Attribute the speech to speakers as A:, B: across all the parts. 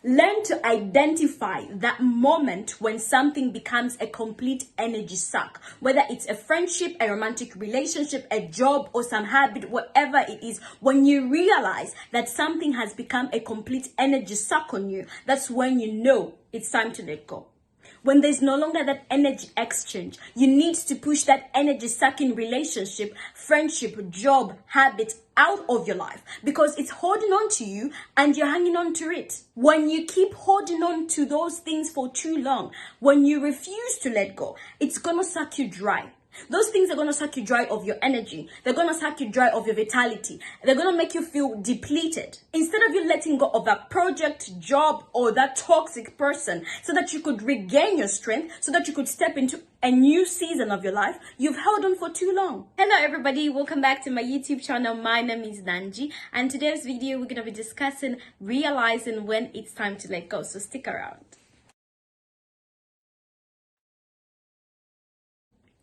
A: Learn to identify that moment when something becomes a complete energy suck, whether it's a friendship, a romantic relationship, a job, or some habit, whatever it is. When you realize that something has become a complete energy suck on you, that's when you know it's time to let go. When there's no longer that energy exchange, you need to push that energy sucking relationship, friendship, job, habit out of your life because it's holding on to you and you're hanging on to it. When you keep holding on to those things for too long, when you refuse to let go, it's gonna suck you dry. Those things are going to suck you dry of your energy. They're going to suck you dry of your vitality. They're going to make you feel depleted. Instead of you letting go of that project, job, or that toxic person so that you could regain your strength, so that you could step into a new season of your life, you've held on for too long. Hello everybody, welcome back to my YouTube channel. My name is Nanji, and today's video we're going to be discussing realizing when it's time to let go. So stick around.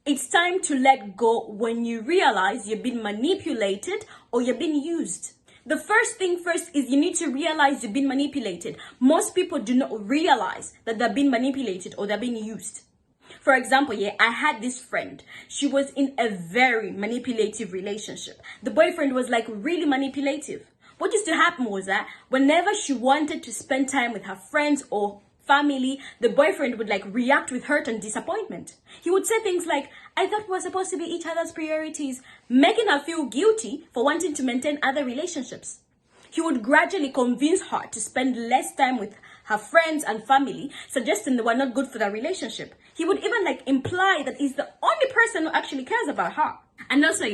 A: It's time to let go when you realize you've been manipulated or you've been used. The first thing first is you need to realize you've been manipulated. Most people do not realize that they're being manipulated or they're being used. For example, I had this friend. She was in a very manipulative relationship. The boyfriend was like really manipulative. What used to happen was that whenever she wanted to spend time with her friends or family, the boyfriend would like react with hurt and disappointment. He would say things like, I thought we were supposed to be each other's priorities, making her feel guilty for wanting to maintain other relationships. He would gradually convince her to spend less time with her friends and family, suggesting they were not good for their relationship. He would even like imply that he's the only person who actually cares about her. And also,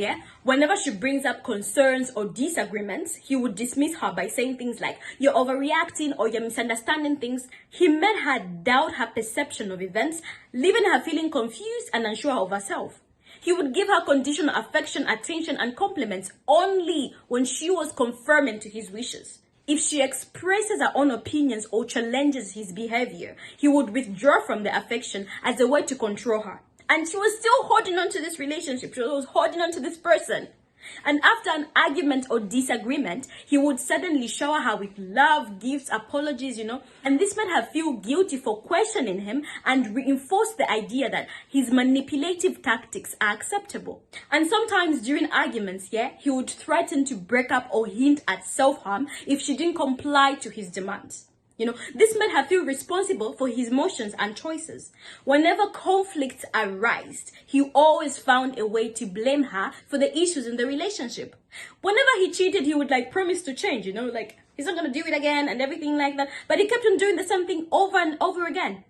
A: whenever she brings up concerns or disagreements, he would dismiss her by saying things like, you're overreacting or you're misunderstanding things. He made her doubt her perception of events, leaving her feeling confused and unsure of herself. He would give her conditional affection, attention, and compliments only when she was conforming to his wishes. If she expresses her own opinions or challenges his behavior, he would withdraw from the affection as a way to control her. And she was still holding on to this relationship. She was holding on to this person. And after an argument or disagreement, he would suddenly shower her with love, gifts, apologies, And this made her feel guilty for questioning him and reinforced the idea that his manipulative tactics are acceptable. And sometimes during arguments, he would threaten to break up or hint at self-harm if she didn't comply to his demands. This made her feel responsible for his emotions and choices. Whenever conflicts arise, he always found a way to blame her for the issues in the relationship. Whenever he cheated, he would promise to change, like he's not going to do it again and everything like that. But he kept on doing the same thing over and over again.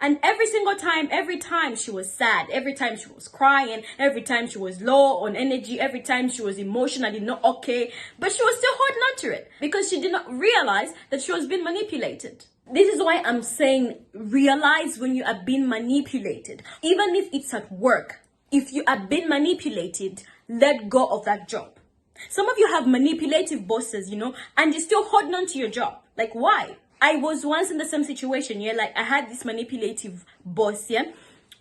A: And every single time, every time she was sad, every time she was crying, every time she was low on energy, every time she was emotionally not okay, but she was still holding on to it because she did not realize that she was being manipulated. This is why I'm saying realize when you are being manipulated. Even if it's at work, if you are being manipulated, let go of that job. Some of you have manipulative bosses, and you're still holding on to your job. Like, why? I was once in the same situation, I had this manipulative boss,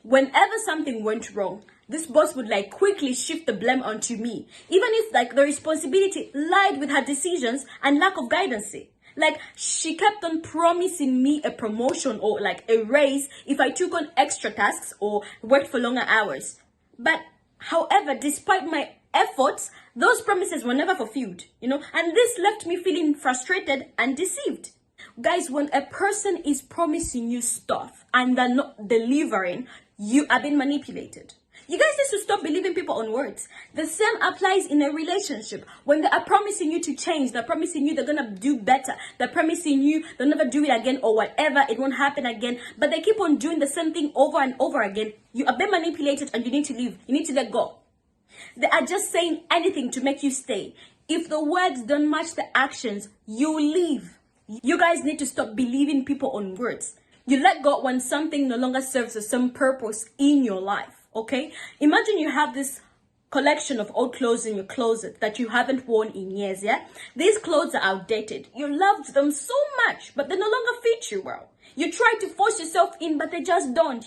A: Whenever something went wrong, this boss would quickly shift the blame onto me, even if the responsibility lied with her decisions and lack of guidance. She kept on promising me a promotion or a raise if I took on extra tasks or worked for longer hours. But however, despite my efforts, those promises were never fulfilled, and this left me feeling frustrated and deceived. Guys, when a person is promising you stuff and they're not delivering, you are being manipulated. You guys need to stop believing people on words. The same applies in a relationship. When they are promising you to change, they're promising you they're going to do better. They're promising you they'll never do it again or whatever. It won't happen again. But they keep on doing the same thing over and over again. You are being manipulated and you need to leave. You need to let go. They are just saying anything to make you stay. If the words don't match the actions, you leave. You guys need to stop believing people on words. You let go when something no longer serves the same purpose in your life, okay? Imagine you have this collection of old clothes in your closet that you haven't worn in years, These clothes are outdated. You loved them so much, but they no longer fit you well. You try to force yourself in, but they just don't,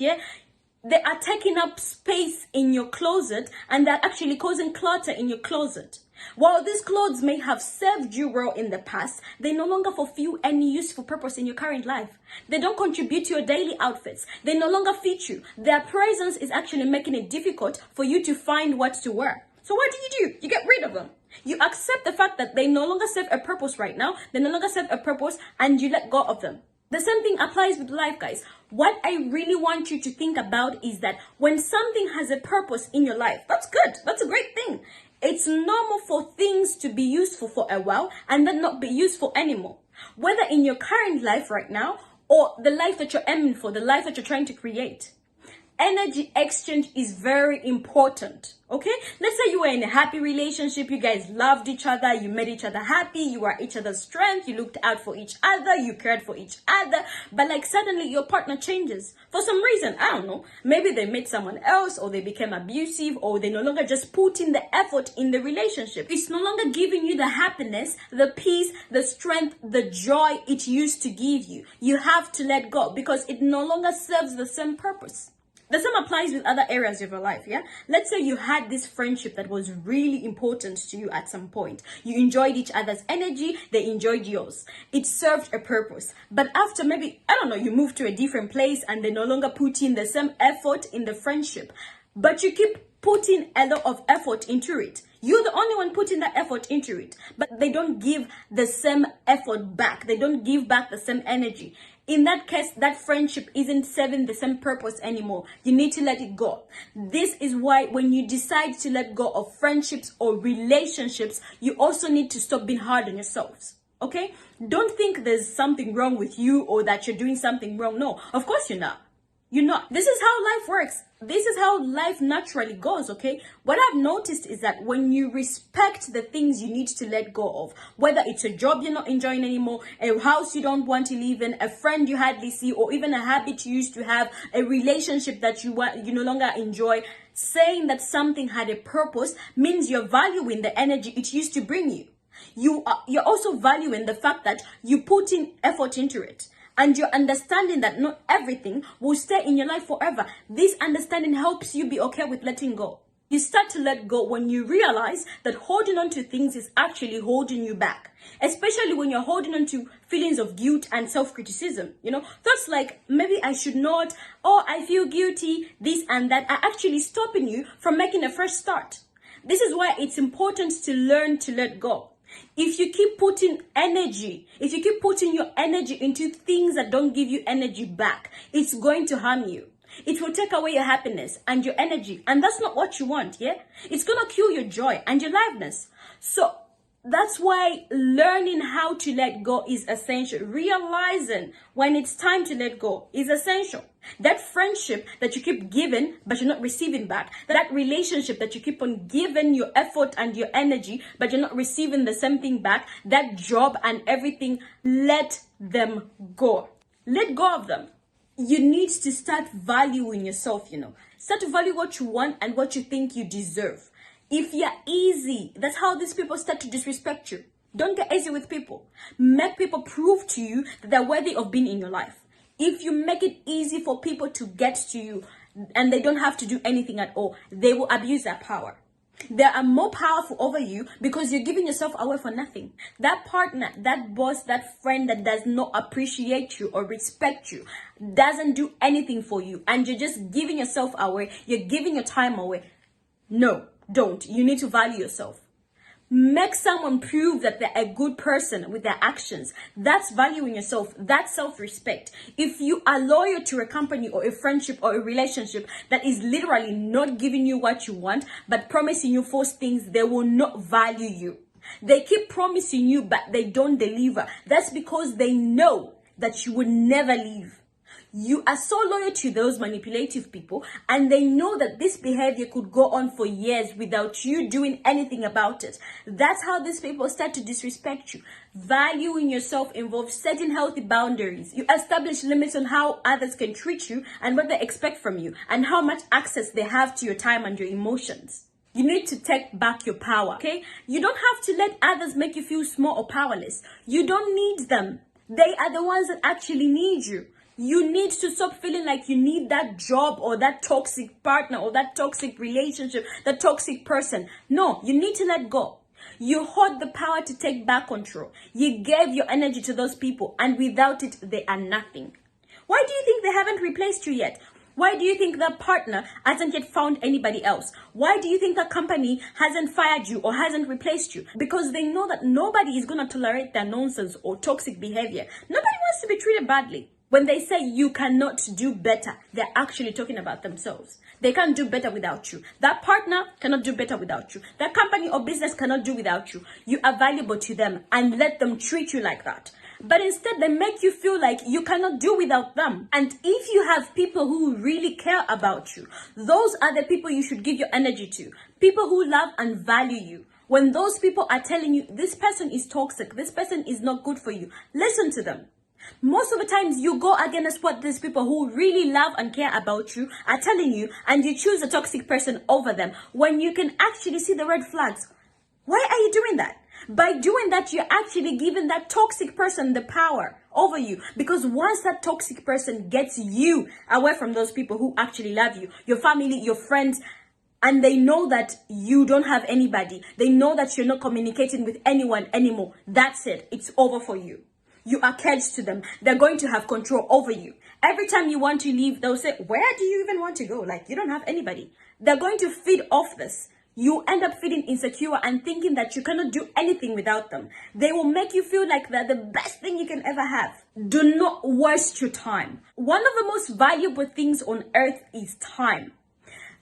A: They are taking up space in your closet, and they're actually causing clutter in your closet. While these clothes may have served you well in the past, they no longer fulfill any useful purpose in your current life. They don't contribute to your daily outfits. They no longer fit you. Their presence is actually making it difficult for you to find what to wear. So what do? You get rid of them. You accept the fact that they no longer serve a purpose right now. They no longer serve a purpose, and you let go of them. The same thing applies with life, guys. What I really want you to think about is that when something has a purpose in your life, that's good. That's a great thing. It's normal for things to be useful for a while and then not be useful anymore. Whether in your current life right now or the life that you're aiming for, the life that you're trying to create. Energy exchange is very important, okay? Let's say you were in a happy relationship, you guys loved each other, you made each other happy, you were each other's strength, you looked out for each other, you cared for each other, but like suddenly your partner changes. For some reason, I don't know, maybe they met someone else, or they became abusive, or they no longer just put in the effort in the relationship. It's no longer giving you the happiness, the peace, the strength, the joy it used to give you. You have to let go because it no longer serves the same purpose. The same applies with other areas of your life, yeah? Let's say you had this friendship that was really important to you at some point. You enjoyed each other's energy, they enjoyed yours. It served a purpose. But after maybe, I don't know, you moved to a different place and they no longer put in the same effort in the friendship. But you keep putting a lot of effort into it. You're the only one putting that effort into it. But they don't give the same effort back. They don't give back the same energy. In that case, that friendship isn't serving the same purpose anymore. You need to let it go. This is why when you decide to let go of friendships or relationships, you also need to stop being hard on yourselves. Okay? Don't think there's something wrong with you or that you're doing something wrong. No, of course you're not. You're not. This is how life works. This is how life naturally goes, okay? What I've noticed is that when you respect the things you need to let go of, whether it's a job you're not enjoying anymore, a house you don't want to live in, a friend you hardly see, or even a habit you used to have, a relationship that you no longer enjoy, saying that something had a purpose means you're valuing the energy it used to bring you. You're also valuing the fact that you put in effort into it. And you're understanding that not everything will stay in your life forever. This understanding helps you be okay with letting go. You start to let go when you realize that holding on to things is actually holding you back. Especially when you're holding on to feelings of guilt and self-criticism. You know, thoughts like, maybe I should not, or I feel guilty, this and that are actually stopping you from making a fresh start. This is why it's important to learn to let go. If you keep putting your energy into things that don't give you energy back, it's going to harm you. It will take away your happiness and your energy. And that's not what you want, yeah? It's going to kill your joy and your liveliness. So that's why learning how to let go is essential. Realizing when it's time to let go is essential. That friendship that you keep giving but you're not receiving back, that relationship that you keep on giving your effort and your energy but you're not receiving the same thing back, that job and everything, let them go. Let go of them. You need to start valuing yourself, you know. Start to value what you want and what you think you deserve. If you're easy, that's how these people start to disrespect you. Don't get easy with people. Make people prove to you that they're worthy of being in your life. If you make it easy for people to get to you and they don't have to do anything at all, they will abuse their power. They are more powerful over you because you're giving yourself away for nothing. That partner, that boss, that friend that does not appreciate you or respect you, doesn't do anything for you, and you're just giving yourself away, you're giving your time away. No, don't. You need to value yourself. Make someone prove that they're a good person with their actions. That's valuing yourself. That's self-respect. If you are loyal to a company or a friendship or a relationship that is literally not giving you what you want, but promising you false things, they will not value you. They keep promising you, but they don't deliver. That's because they know that you will never leave. You are so loyal to those manipulative people, and they know that this behavior could go on for years without you doing anything about it. That's how these people start to disrespect you. Valuing yourself involves setting healthy boundaries. You establish limits on how others can treat you and what they expect from you and how much access they have to your time and your emotions. You need to take back your power, okay? You don't have to let others make you feel small or powerless. You don't need them. They are the ones that actually need you. You need to stop feeling like you need that job or that toxic partner or that toxic relationship, that toxic person. No, you need to let go. You hold the power to take back control. You gave your energy to those people, and without it, they are nothing. Why do you think they haven't replaced you yet? Why do you think that partner hasn't yet found anybody else? Why do you think that company hasn't fired you or hasn't replaced you? Because they know that nobody is going to tolerate their nonsense or toxic behavior. Nobody wants to be treated badly. When they say you cannot do better, they're actually talking about themselves. They can't do better without you. That partner cannot do better without you. That company or business cannot do without you. You are valuable to them, and let them treat you like that. But instead, they make you feel like you cannot do without them. And if you have people who really care about you, those are the people you should give your energy to. People who love and value you. When those people are telling you, this person is toxic, this person is not good for you, listen to them. Most of the times you go against what these people who really love and care about you are telling you, and you choose a toxic person over them when you can actually see the red flags. Why are you doing that? By doing that, you're actually giving that toxic person the power over you. Because once that toxic person gets you away from those people who actually love you, your family, your friends, and they know that you don't have anybody, they know that you're not communicating with anyone anymore, that's it. It's over for you. You are caged to them. They're going to have control over you. Every time you want to leave, they'll say, where do you even want to go? Like, you don't have anybody. They're going to feed off this. You end up feeling insecure and thinking that you cannot do anything without them. They will make you feel like they're the best thing you can ever have. Do not waste your time. One of the most valuable things on earth is time.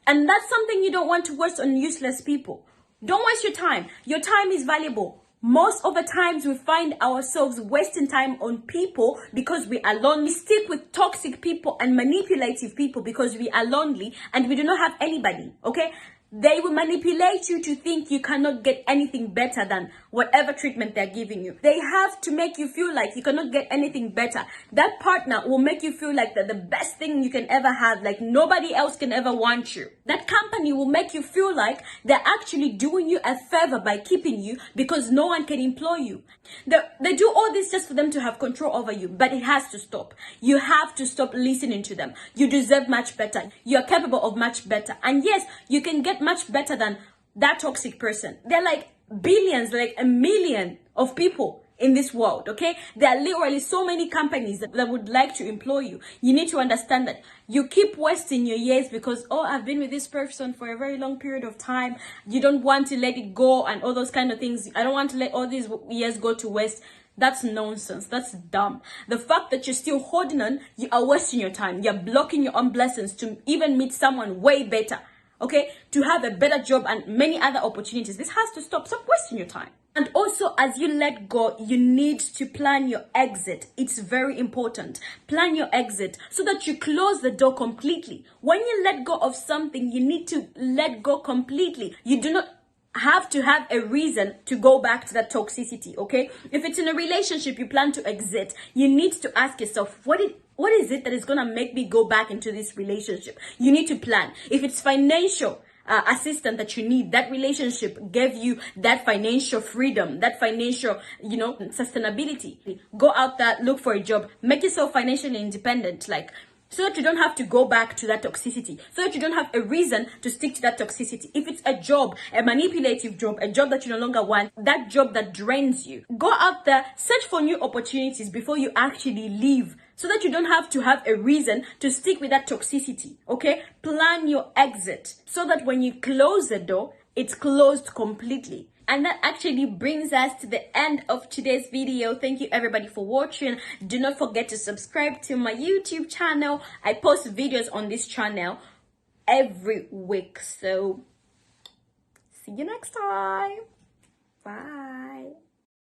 A: And that's something you don't want to waste on useless people. Don't waste your time. Your time is valuable. Most of the times we find ourselves wasting time on people because we are lonely. We stick with toxic people and manipulative people because we are lonely and we do not have anybody, okay? They will manipulate you to think you cannot get anything better than whatever treatment they're giving you. They have to make you feel like you cannot get anything better. That partner will make you feel like they're the best thing you can ever have, like nobody else can ever want you. That company will make you feel like they're actually doing you a favor by keeping you because no one can employ you. They do all this just for them to have control over you, but it has to stop. You have to stop listening to them. You deserve much better. You're capable of much better. And yes, you can get much better than that toxic person. There are like billions, like a million of people in this world, okay? There are literally so many companies that would like to employ you. You need to understand that you keep wasting your years because, oh, I've been with this person for a very long period of time. You don't want to let it go and all those kind of things. I don't want to let all these years go to waste. That's nonsense. That's dumb. The fact that you're still holding on, you are wasting your time. You're blocking your own blessings to even meet someone way better. Okay, to have a better job and many other opportunities. This has to stop. Stop wasting your time. And also, as you let go, you need to plan your exit. It's very important. Plan your exit so that you close the door completely. When you let go of something, you need to let go completely. You do not have to have a reason to go back to that toxicity, okay? If it's in a relationship you plan to exit, you need to ask yourself, what is it that is going to make me go back into this relationship? You need to plan. If it's financial assistance that you need, that relationship gave you that financial freedom, that financial, sustainability. Go out there, look for a job, make yourself financially independent, so that you don't have to go back to that toxicity, so that you don't have a reason to stick to that toxicity. If it's a job, a manipulative job, a job that you no longer want, that job that drains you, go out there, search for new opportunities before you actually leave, so that you don't have to have a reason to stick with that toxicity, okay? Plan your exit so that when you close the door, it's closed completely. And that actually brings us to the end of today's video. Thank you everybody for watching. Do not forget to subscribe to my YouTube channel. I post videos on this channel every week. So see you next time. Bye.